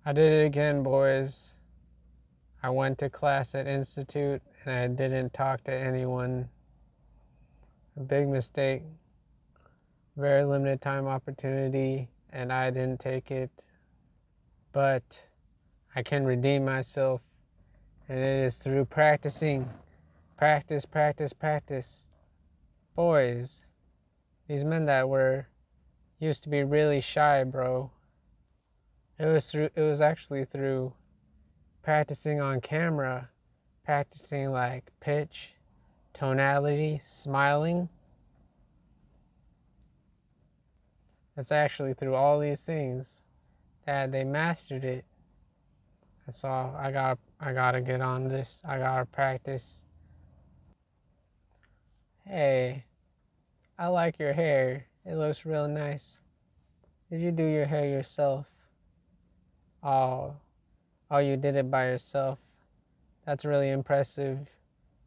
I did it again, boys. I went to class at Institute and I didn't talk to anyone. A big mistake. Very limited time opportunity, and I didn't take it. But I can redeem myself, and it is through practicing. Practice, practice, practice. Boys, these men that were used to be really shy, bro. It was actually through practicing on camera, practicing like pitch, tonality, smiling. It's actually through all these things that they mastered it. So I gotta get on this. I gotta practice. Hey, I like your hair. It looks real nice. Did you do your hair yourself? Oh, oh, you did it by yourself. That's really impressive.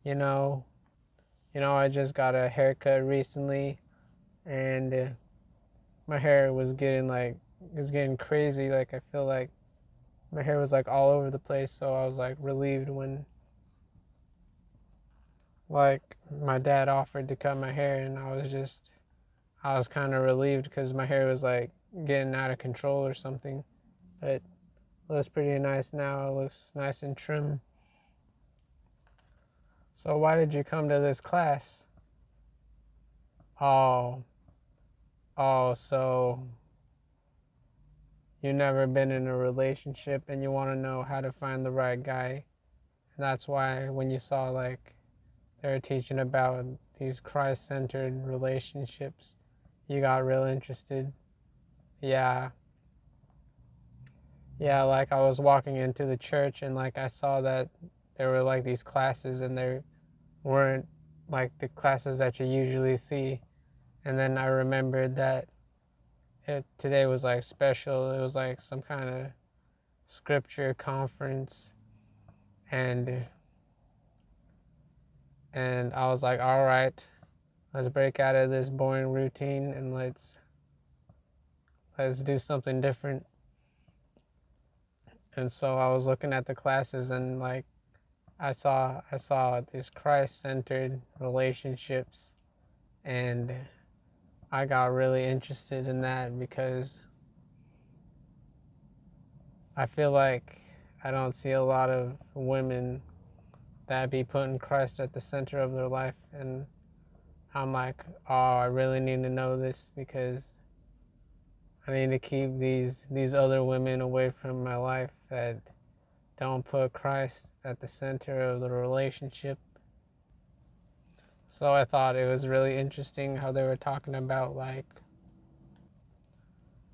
You know, I just got a haircut recently, and my hair was getting crazy. Like I feel like my hair was like all over the place. So I was like relieved when like my dad offered to cut my hair, and I was kind of relieved because my hair was like getting out of control or something. But it looks pretty nice now. It looks nice and trim. So why did you come to this class? Oh, so you've never been in a relationship and you want to know how to find the right guy. And that's why when you saw like they were teaching about these Christ-centered relationships, you got real interested. Yeah, yeah, like I was walking into the church and like I saw that there were like these classes and they weren't like the classes that you usually see. And then I remembered that today was like special. It was like some kind of scripture conference, and I was like, all right, let's break out of this boring routine and let's do something different. And so I was looking at the classes and like I saw these Christ-centered relationships, and I got really interested in that because I feel like I don't see a lot of women that be putting Christ at the center of their life, and I'm like, oh, I really need to know this because I need to keep these other women away from my life that don't put Christ at the center of the relationship. So I thought it was really interesting how they were talking about like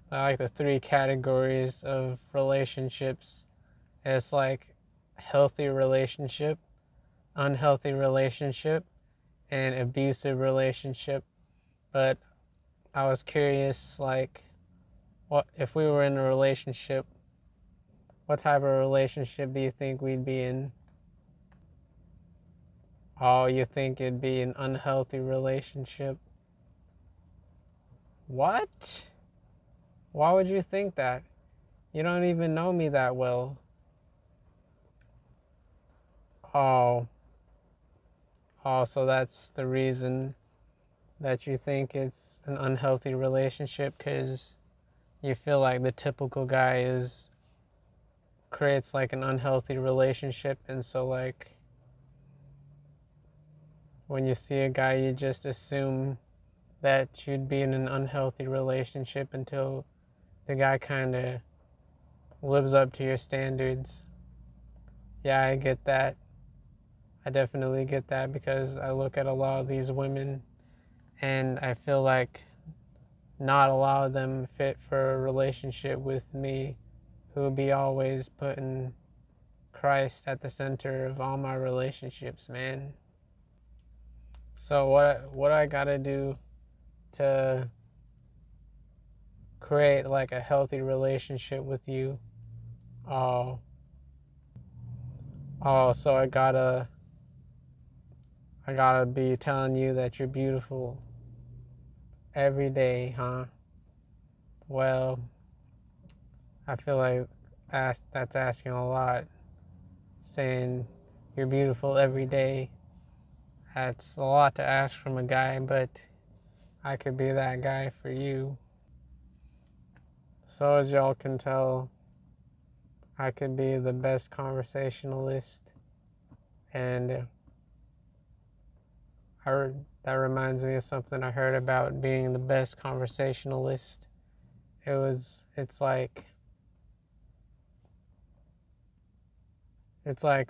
the three categories of relationships. It's like healthy relationship, unhealthy relationship, and abusive relationship. But I was curious, like, what if we were in a relationship? What type of relationship do you think we'd be in? Oh, you think it'd be an unhealthy relationship? What? Why would you think that? You don't even know me that well. Oh, so that's the reason that you think it's an unhealthy relationship because you feel like the typical guy is creates like an unhealthy relationship, and so like when you see a guy you just assume that you'd be in an unhealthy relationship until the guy kind of lives up to your standards. Yeah, I get that. I definitely get that because I look at a lot of these women and I feel like not a lot of them fit for a relationship with me, who would be always putting Christ at the center of all my relationships, man. So what I gotta do to create like a healthy relationship with you? Oh, so I gotta be telling you that you're beautiful every day, huh? Well, I feel like that's asking a lot. Saying you're beautiful every day. That's a lot to ask from a guy, but I could be that guy for you. So as y'all can tell, I could be the best conversationalist, and that reminds me of something I heard about being the best conversationalist. It's like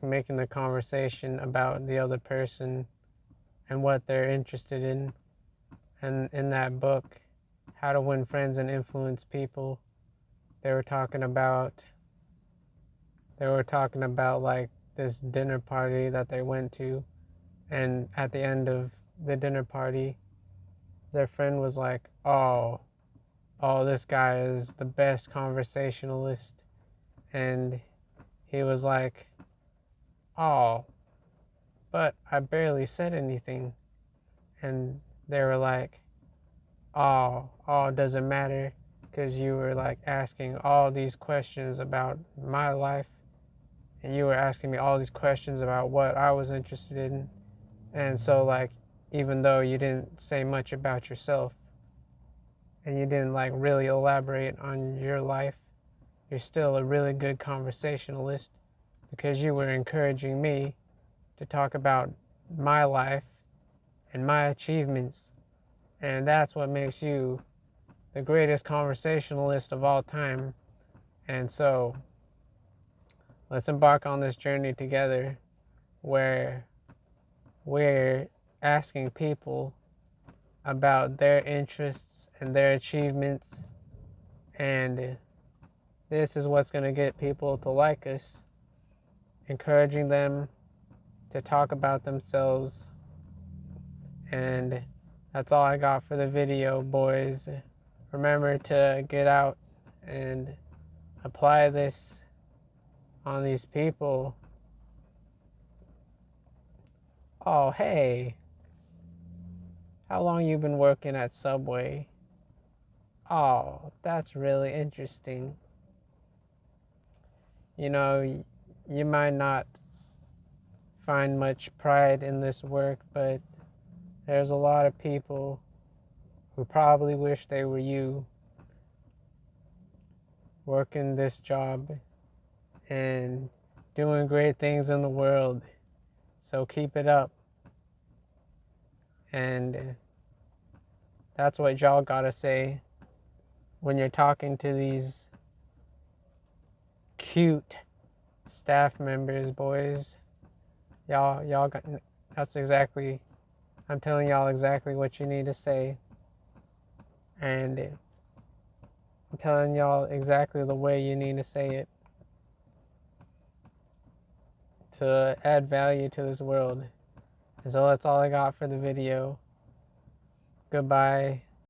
making the conversation about the other person and what they're interested in. And in that book, How to Win Friends and Influence People, they were talking about like this dinner party that they went to, and at the end of the dinner party, their friend was like, oh, this guy is the best conversationalist. And he was like, oh, but I barely said anything. And they were like, oh, it doesn't matter because you were like asking all these questions about my life, and you were asking me all these questions about what I was interested in. And so, like, even though you didn't say much about yourself and you didn't like really elaborate on your life, you're still a really good conversationalist because you were encouraging me to talk about my life and my achievements. And that's what makes you the greatest conversationalist of all time. And so let's embark on this journey together where we're asking people about their interests and their achievements. And this is what's going to get people to like us, encouraging them to talk about themselves. And that's all I got for the video, boys. Remember to get out and apply this on these people. Oh, hey, how long you been working at Subway? Oh, that's really interesting. You know, you might not find much pride in this work, but there's a lot of people who probably wish they were you working this job and doing great things in the world. So keep it up. And that's what y'all gotta say when you're talking to these cute staff members, boys. Y'all got, that's exactly, I'm telling y'all exactly what you need to say. And I'm telling y'all exactly the way you need to say it to add value to this world. And so that's all I got for the video. Goodbye.